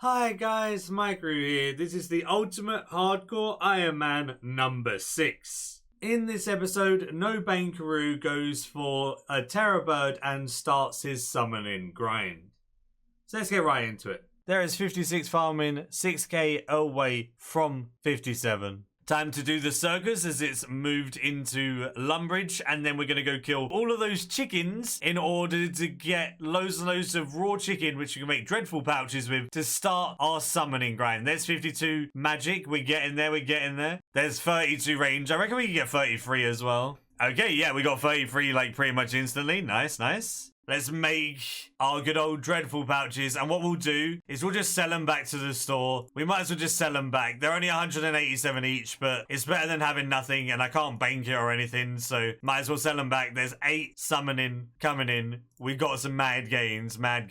Hi guys, Maikeru here. This is the ultimate hardcore Ironman number 6. In this episode, NoBankeru goes for a terrorbird and starts his summoning grind. So let's get right into it. There is 56 farming, 6k away from 57. Time to do the circus as it's moved into Lumbridge, and then we're going to go kill all of those chickens in order to get loads and loads of raw chicken, which we can make dreadful pouches with to start our summoning grind. There's 52 magic. We're getting there. There's 32 range. I reckon we can get 33 as well. Okay, yeah, we got 33 like pretty much instantly. Nice. Let's make our good old dreadful pouches, and what we'll do is we'll just sell them back to the store. We might as well just sell them back. They're only 187 each, but it's better than having nothing, and I can't bank it or anything, so might as well sell them back. There's 8 summoning coming in. We got some mad gains. Back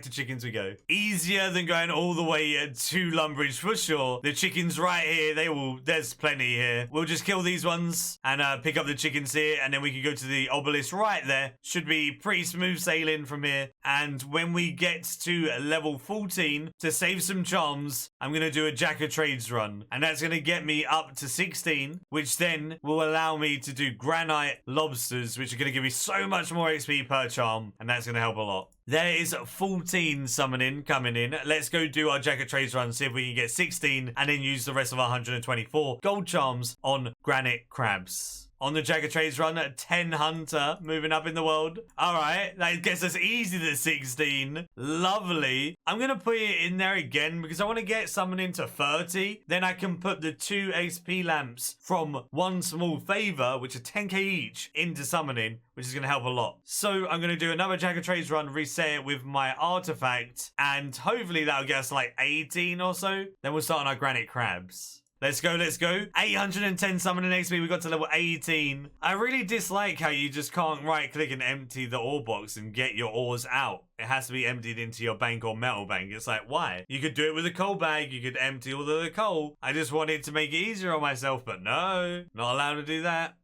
to chickens we go. Easier than going all the way to Lumbridge for sure. The chickens right here, there's plenty here. We'll just kill these ones and pick up the chickens here, and then we can go to the obelisk right there. Should be pretty smooth sailing from here. And when we get to level 14, to save some charms, I'm going to do a Jack of Trades run. And that's going to get me up to 16, which then will allow me to do granite lobsters, which are going to give me so much more XP per charm. And that's going to help a lot. There is 14 summoning coming in. Let's go do our Jack of Trades run, see if we can get 16, and then use the rest of our 124 gold charms on granite crabs. On the Jack of Trades run, 10 hunter moving up in the world. All right, that gets us easy to 16. Lovely. I'm going to put it in there again because I want to get summoning to 30. Then I can put the 2 XP lamps from One Small Favor, which are 10k each, into summoning, which is going to help a lot. So I'm going to do another Jack of Trades run, reset it with my artifact, and hopefully that'll get us like 18 or so. Then we'll start on our granite crabs. Let's go. 810 summoning XP. We got to level 18. I really dislike how you just can't right click and empty the ore box and get your ores out. It has to be emptied into your bank or metal bank. It's like, why? You could do it with a coal bag. You could empty all of the coal. I just wanted to make it easier on myself, but no, not allowed to do that.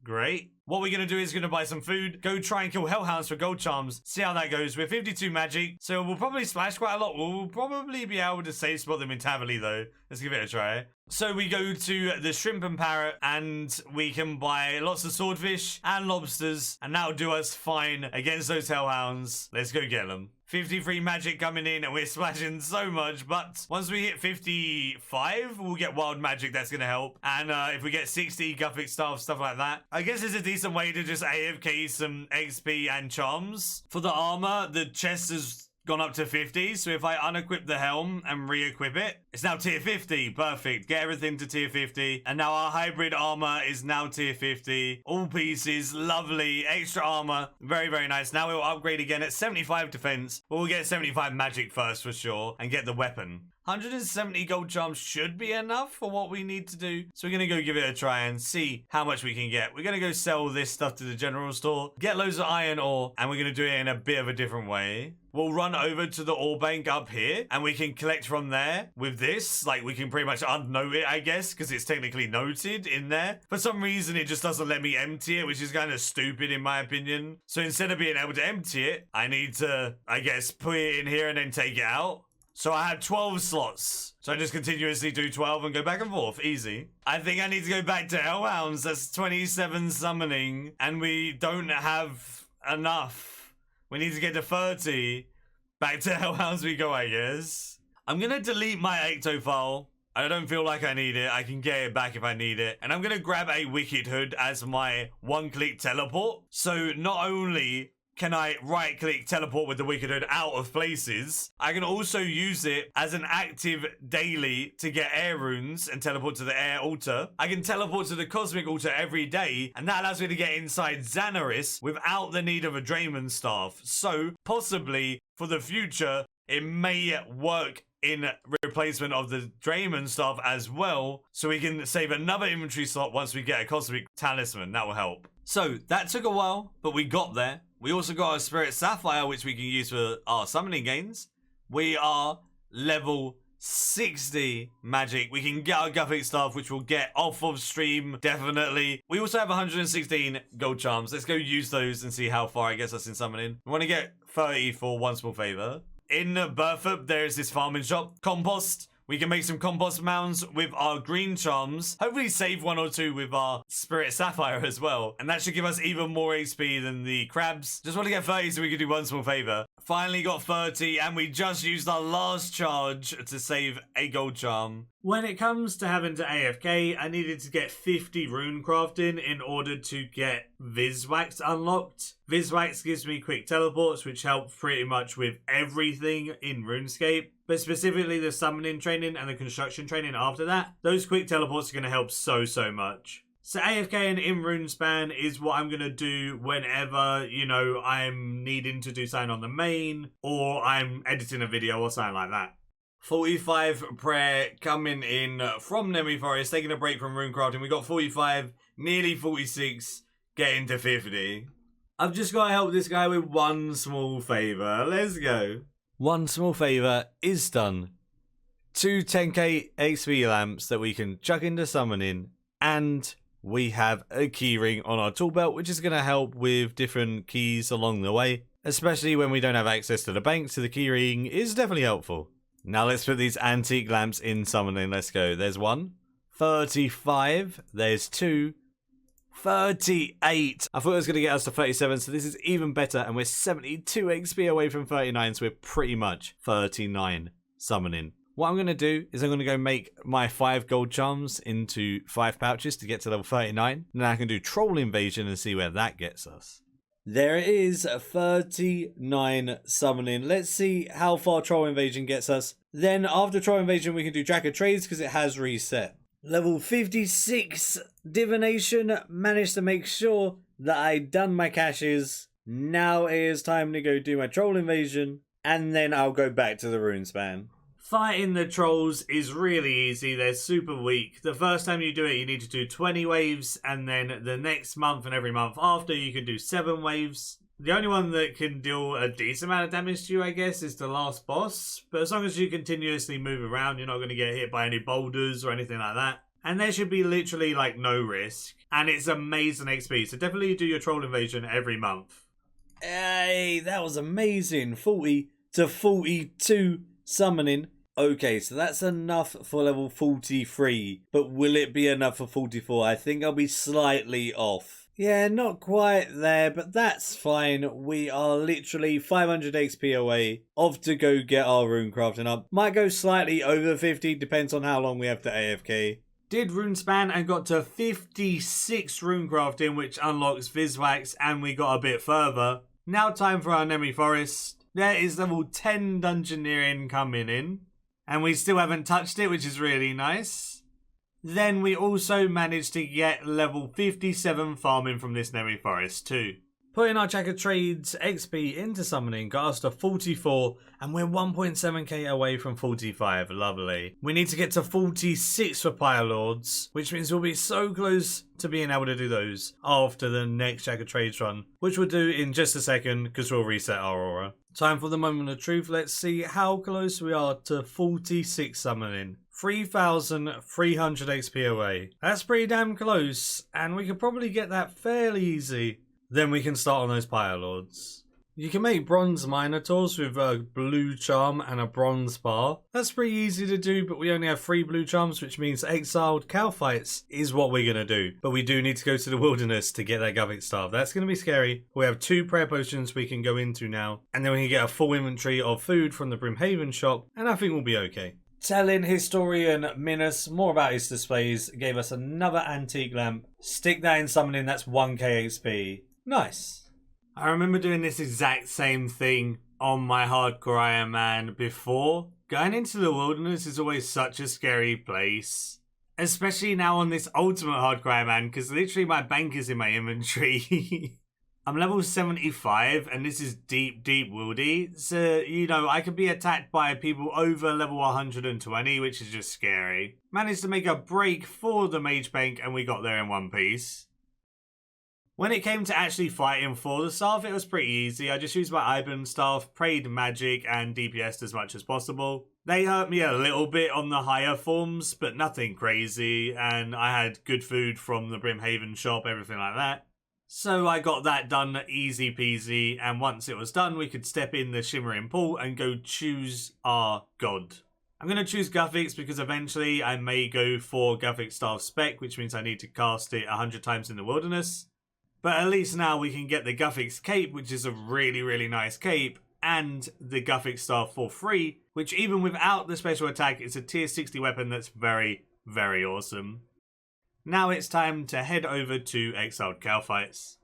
Great. What we're going to do is going to buy some food, go try and kill hellhounds for gold charms, see how that goes. We're 52 magic, so we'll probably splash quite a lot. We'll probably be able to safe spot them in Tavali though. Let's give it a try. So we go to the shrimp and parrot, and we can buy lots of swordfish and lobsters, and that'll do us fine against those hellhounds. Let's go get them. 53 magic coming in, and we're splashing so much, but once we hit 55, we'll get wild magic. That's going to help. And if we get 60 Gothic stuff like that, I guess it's a decent way to just AFK some XP and charms. For the armor, the chest has gone up to 50, so if I unequip the helm and re-equip it, it's now tier 50. Perfect. Get everything to tier 50. And now our hybrid armor is now tier 50. All pieces. Lovely. Extra armor. Very, very nice. Now we'll upgrade again at 75 defense, but we'll get 75 magic first for sure and get the weapon. 170 gold charms should be enough for what we need to do. So we're going to go give it a try and see how much we can get. We're going to go sell this stuff to the general store, get loads of iron ore, and we're going to do it in a bit of a different way. We'll run over to the ore bank up here, and we can collect from there with this. Like, we can pretty much unnote it, I guess, because it's technically noted in there. For some reason, it just doesn't let me empty it, which is kind of stupid in my opinion. So instead of being able to empty it, I need to, I guess, put it in here and then take it out. So I had 12 slots. So I just continuously do 12 and go back and forth. Easy. I think I need to go back to hellhounds. That's 27 summoning. And we don't have enough. We need to get to 30. Back to hellhounds we go, I guess. I'm going to delete my ecto file. I don't feel like I need it. I can get it back if I need it. And I'm going to grab a wicked hood as my one-click teleport. So not only can I right-click teleport with the Wicked Hood out of places, I can also use it as an active daily to get air runes and teleport to the air altar. I can teleport to the cosmic altar every day, and that allows me to get inside Xanaris without the need of a Drayman staff. So, possibly, for the future, it may work in replacement of the Drayman staff as well, so we can save another inventory slot once we get a cosmic talisman. That will help. So, that took a while, but we got there. We also got a Spirit Sapphire, which we can use for our summoning gains. We are level 60 magic. We can get our Gothic stuff, which we'll get off of stream, definitely. We also have 116 gold charms. Let's go use those and see how far it gets us in summoning. We want to get 30 for One Small Favor. in Burthup, there is this farming shop. Compost. We can make some compost mounds with our green charms. Hopefully save 1 or 2 with our spirit sapphire as well. And that should give us even more HP than the crabs. Just want to get 30 so we can do one small favor. Finally got 30 and we just used our last charge to save a gold charm. When it comes to having to AFK, I needed to get 50 rune crafting in order to get Viswax unlocked. Viswax gives me quick teleports, which help pretty much with everything in Runescape. But specifically the summoning training and the construction training after that, those quick teleports are going to help so much. So AFKing in Runespan is what I'm going to do whenever, you know, I'm needing to do something on the main or I'm editing a video or something like that. 45 prayer coming in from Nemi Forest, taking a break from runecrafting. We got 45, nearly 46, getting to 50. I've just got to help this guy with one small favour. Let's go. One small favour is done. 2 10k XP lamps that we can chuck into summoning, and we have a keyring on our tool belt, which is going to help with different keys along the way, especially when we don't have access to the bank, so the keyring is definitely helpful. Now let's put these antique lamps in summoning. Let's go. There's 1, 35, there's 2, 38. I thought it was going to get us to 37, so this is even better, and we're 72 XP away from 39, so we're pretty much 39 summoning. What I'm going to do is I'm going to go make my 5 gold charms into 5 pouches to get to level 39. Then I can do Troll Invasion and see where that gets us. There it is, 39 summoning. Let's see how far Troll Invasion gets us. Then after Troll Invasion, we can do Jack of Trades because it has reset. Level 56 divination. Managed to make sure that I done my caches. Now it is time to go do my Troll Invasion, and then I'll go back to the Runespan. Fighting the trolls is really easy. They're super weak. The first time you do it, you need to do 20 waves, and then the next month and every month after, you can do 7 waves. The only one that can deal a decent amount of damage to you, I guess, is the last boss. But as long as you continuously move around, you're not going to get hit by any boulders or anything like that. And there should be literally like no risk. And it's amazing XP. So definitely do your Troll Invasion every month. Hey, that was amazing. 40 to 42 summoning. Okay, so that's enough for level 43. But will it be enough for 44? I think I'll be slightly off. Yeah, not quite there, but that's fine. We are literally 500 XP away. Off to go get our rune crafting up. Might go slightly over 50, depends on how long we have to AFK. Did Runespan and got to 56 rune crafting, which unlocks Viswax, and we got a bit further. Now time for our Nemi Forest. There is level 10 dungeoneering coming in, and we still haven't touched it, which is really nice. Then we also managed to get level 57 farming from this Nemi Forest too. Putting our Jack of Trades XP into summoning got us to 44, and we're 1.7k away from 45. Lovely. We need to get to 46 for Pyre Lords, which means we'll be so close to being able to do those after the next Jack of Trades run, which we'll do in just a second because we'll reset our aura. Time for the moment of truth. Let's see how close we are to 46 summoning. 3,300 XP away. That's pretty damn close, and we could probably get that fairly easy. Then we can start on those Pyre Lords. You can make bronze minotaurs with a blue charm and a bronze bar. That's pretty easy to do, but we only have 3 blue charms, which means exiled cow fights is what we're going to do. But we do need to go to the wilderness to get that Govik staff. That's going to be scary. We have 2 prayer potions we can go into now, and then we can get a full inventory of food from the Brimhaven shop, and I think we'll be okay. Telling historian Minos more about his displays gave us another antique lamp. Stick that in summoning, that's 1k XP. Nice. I remember doing this exact same thing on my hardcore Iron Man before. Going into the wilderness is always such a scary place. Especially now on this ultimate hardcore Iron Man, because literally my bank is in my inventory. I'm level 75 and this is deep wildy. So, you know, I could be attacked by people over level 120, which is just scary. Managed to make a break for the mage bank and we got there in one piece. When it came to actually fighting for the staff, it was pretty easy. I just used my Ibon staff, prayed magic, and DPS'd as much as possible. They hurt me a little bit on the higher forms, but nothing crazy, and I had good food from the Brimhaven shop, everything like that. So I got that done easy peasy, and once it was done, we could step in the shimmering pool and go choose our god. I'm going to choose Guthix because eventually I may go for Guthix Staff Spec, which means I need to cast it 100 times in the wilderness. But at least now we can get the Guthix Cape, which is a really, really nice cape, and the Guthix Staff for free, which even without the special attack is a tier 60 weapon that's very, very awesome. Now it's time to head over to Exiled Cow Fights.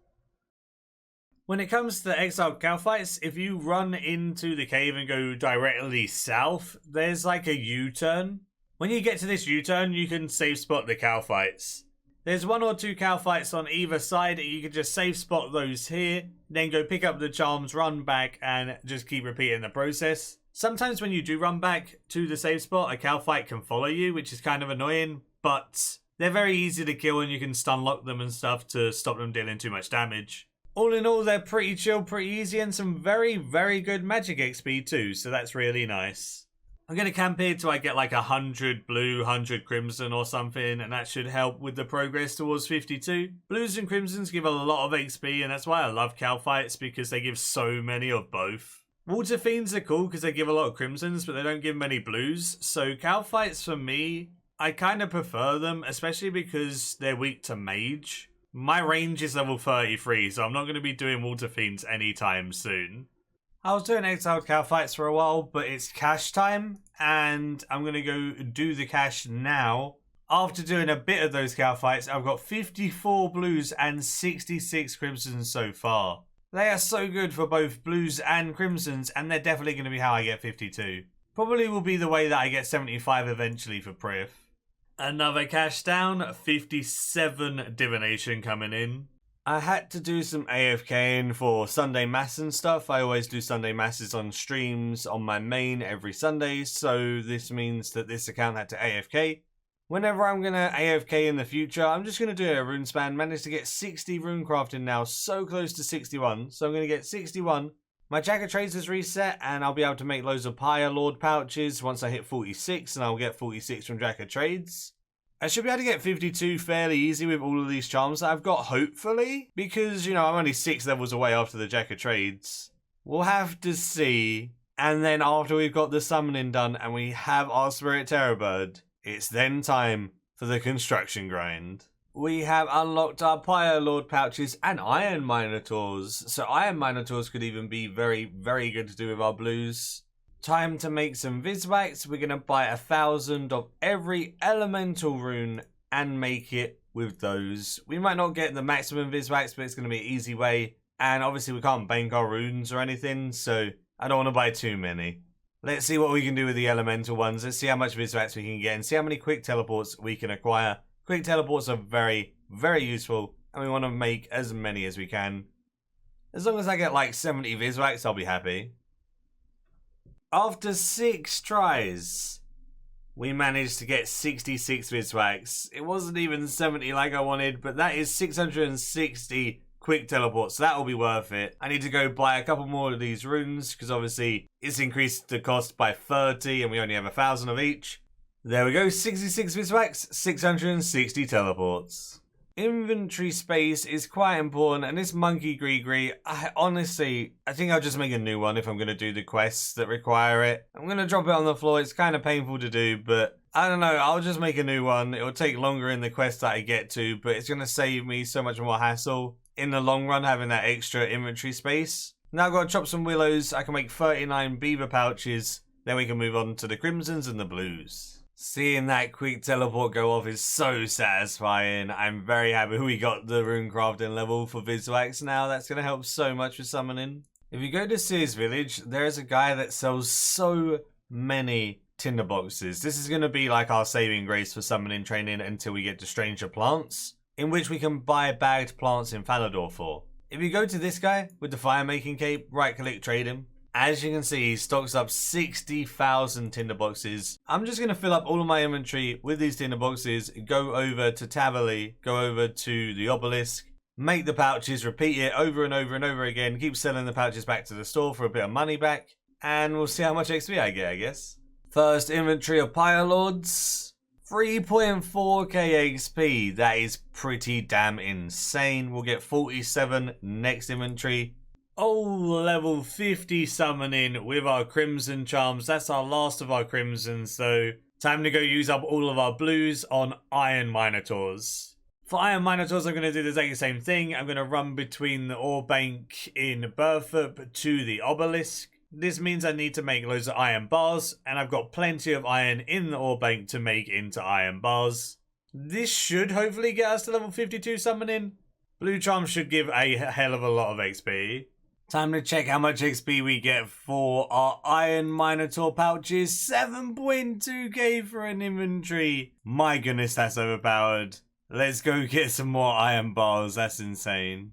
When it comes to the Exiled Cow Fights, if you run into the cave and go directly south, there's like a U-turn. When you get to this U-turn, you can safe spot the cow fights. There's 1 or 2 cow fights on either side, and you can just safe spot those here, then go pick up the charms, run back, and just keep repeating the process. Sometimes when you do run back to the safe spot, a cow fight can follow you, which is kind of annoying, but they're very easy to kill and you can stun lock them and stuff to stop them dealing too much damage. All in all, they're pretty chill, pretty easy, and some very, very good magic XP too, so that's really nice. I'm going to camp here till I get like 100 blue, 100 crimson or something, and that should help with the progress towards 52. Blues and crimsons give a lot of XP, and that's why I love cow fights, because they give so many of both. Water Fiends are cool because they give a lot of crimsons, but they don't give many blues, so cow fights for me, I kind of prefer them, especially because they're weak to mage. My range is level 33, so I'm not going to be doing Water Fiends anytime soon. I was doing Exiled Cow Fights for a while, but it's cash time, and I'm going to go do the cash now. After doing a bit of those cow fights, I've got 54 blues and 66 crimsons so far. They are so good for both blues and crimsons, and they're definitely going to be how I get 52. Probably will be the way that I get 75 eventually for Prith. Another cash down, 57 divination coming in. I had to do some AFKing for Sunday mass and stuff. I always do Sunday masses on streams on my main every Sunday, so this means that this account had to AFK. Whenever I'm going to AFK in the future, I'm just going to do a Runespan. Managed to get 60 rune crafting now, so close to 61. So I'm going to get 61. My Jack of Trades is reset, and I'll be able to make loads of Pyre Lord pouches once I hit 46, and I'll get 46 from Jack of Trades. I should be able to get 52 fairly easy with all of these charms that I've got, hopefully, because, you know, I'm only 6 levels away after the Jack of Trades. We'll have to see. And then after we've got the summoning done and we have our Spirit Terrorbird, it's then time for the construction grind. We have unlocked our Pyre Lord pouches and Iron Minotaurs. So Iron Minotaurs could even be very, very good to do with our blues. Time to make some Viswax. We're going to buy 1,000 of every elemental rune and make it with those. We might not get the maximum Viswax, but it's going to be an easy way. And obviously we can't bank our runes or anything, so I don't want to buy too many. Let's see what we can do with the elemental ones. Let's see how much Viswax we can get and see how many quick teleports we can acquire. Quick teleports are very, very useful, and we want to make as many as we can. As long as I get like 70 Viswax, I'll be happy. After 6 tries, we managed to get 66 Viswax. It wasn't even 70 like I wanted, but that is 660 quick teleports, so that will be worth it. I need to go buy a couple more of these runes, because obviously it's increased the cost by 30, and we only have 1,000 of each. There we go, 66 Viswax, 660 teleports. Inventory space is quite important, and this monkey Gree, I think I'll just make a new one if I'm going to do the quests that require it. I'm going to drop it on the floor. It's kind of painful to do, but I don't know, I'll just make a new one. It'll take longer in the quest that I get to, but it's going to save me so much more hassle in the long run having that extra inventory space. Now I've got to chop some willows. I can make 39 beaver pouches. Then we can move on to the crimsons and the blues. Seeing that quick teleport go off is so satisfying. I'm very happy we got the rune crafting level for Viswax now. That's going to help so much with summoning. If you go to Sears Village, there is a guy that sells so many tinder boxes. This is going to be like our saving grace for summoning training until we get to Stranger Plants, in which we can buy bagged plants in Falador for. If you go to this guy with the fire making cape, right click, trade him. As you can see, he stocks up 60,000 tinder boxes. I'm just going to fill up all of my inventory with these tinder boxes, go over to Tavali, go over to the obelisk, make the pouches, repeat it over and over and over again, keep selling the pouches back to the store for a bit of money back, and we'll see how much XP I get, I guess. First inventory of Pyre Lords, 3.4k XP, that is pretty damn insane. We'll get 47 next inventory. Oh, level 50 summoning with our Crimson Charms. That's our last of our Crimsons, so time to go use up all of our blues on Iron Minotaurs. For Iron Minotaurs, I'm going to do the exact same thing. I'm going to run between the ore bank in Burthup to the obelisk. This means I need to make loads of iron bars, and I've got plenty of iron in the ore bank to make into iron bars. This should hopefully get us to level 52 summoning. Blue Charm should give a hell of a lot of XP. Time to check how much XP we get for our Iron Minotaur pouches. 7.2k for an inventory. My goodness, that's overpowered. Let's go get some more iron bars. That's insane.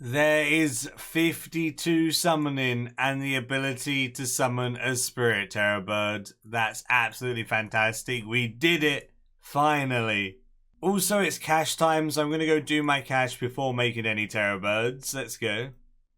There is 52 summoning and the ability to summon a spirit terrorbird. That's absolutely fantastic. We did it. Finally. Also, it's cash time, so I'm going to go do my cash before making any terrorbirds. Let's go.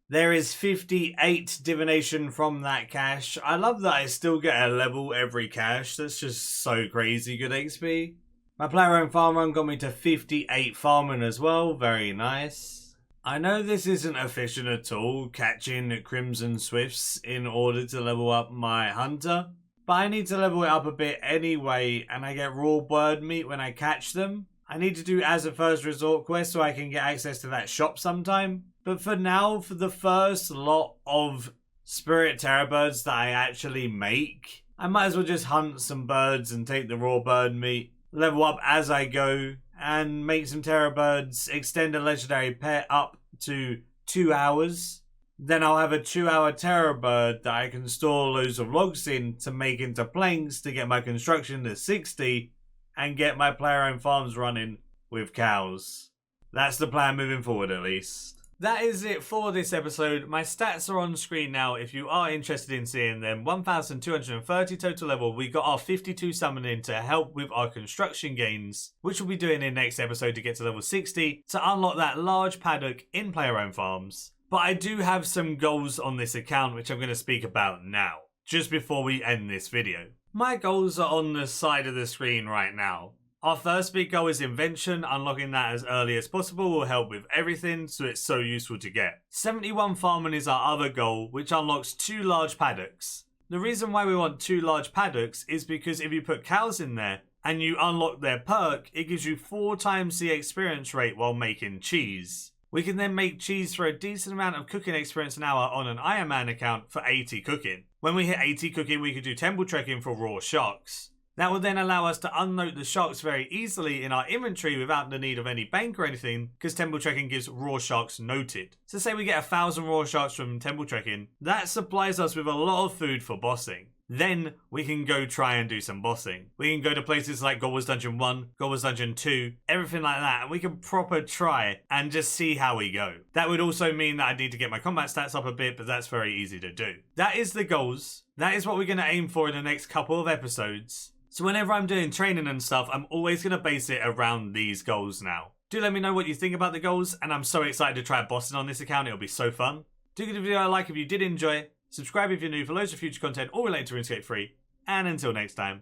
There is 58 divination from that cash. I love that I still get a level every cash. That's just so crazy good XP. My player owned farm run got me to 58 farming as well. Very nice. I know this isn't efficient at all, catching Crimson Swifts in order to level up my hunter. But I need to level it up a bit anyway, and I get raw bird meat when I catch them. I need to do as a first resort quest so I can get access to that shop sometime. But for now, for the first lot of spirit terrorbirds that I actually make, I might as well just hunt some birds and take the raw bird meat, level up as I go, and make some terrorbirds, extend a legendary pet up to 2 hours. Then I'll have a 2-hour terrorbird that I can store loads of logs in to make into planks to get my construction to 60 and get my player-owned farms running with cows. That's the plan moving forward, at least. That is it for this episode. My stats are on screen now if you are interested in seeing them. 1,230 total level. We got our 52 summoning to help with our construction gains, which we'll be doing in next episode to get to level 60 to unlock that large paddock in player-owned farms. But I do have some goals on this account which I'm going to speak about now, just before we end this video. My goals are on the side of the screen right now. Our first big goal is invention. Unlocking that as early as possible will help with everything, so it's so useful to get. 71 farming is our other goal, which unlocks 2 large paddocks. The reason why we want 2 large paddocks is because if you put cows in there and you unlock their perk, it gives you 4 times the experience rate while making cheese. We can then make cheese for a decent amount of cooking experience an hour on an Iron Man account for 80 cooking. When we hit 80 cooking, we could do temple trekking for raw sharks. That will then allow us to unnote the sharks very easily in our inventory without the need of any bank or anything, because temple trekking gives raw sharks noted. So say we get 1,000 raw sharks from temple trekking, that supplies us with a lot of food for bossing. Then we can go try and do some bossing. We can go to places like God Wars Dungeon 1, God Wars Dungeon 2, everything like that, and we can proper try and just see how we go. That would also mean that I need to get my combat stats up a bit, but that's very easy to do. That is the goals. That is what we're going to aim for in the next couple of episodes. So whenever I'm doing training and stuff, I'm always going to base it around these goals now. Do let me know what you think about the goals, and I'm so excited to try bossing on this account. It'll be so fun. Do give the video a like if you did enjoy. Subscribe if you're new for loads of future content all related to RuneScape 3. And until next time,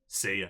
see ya.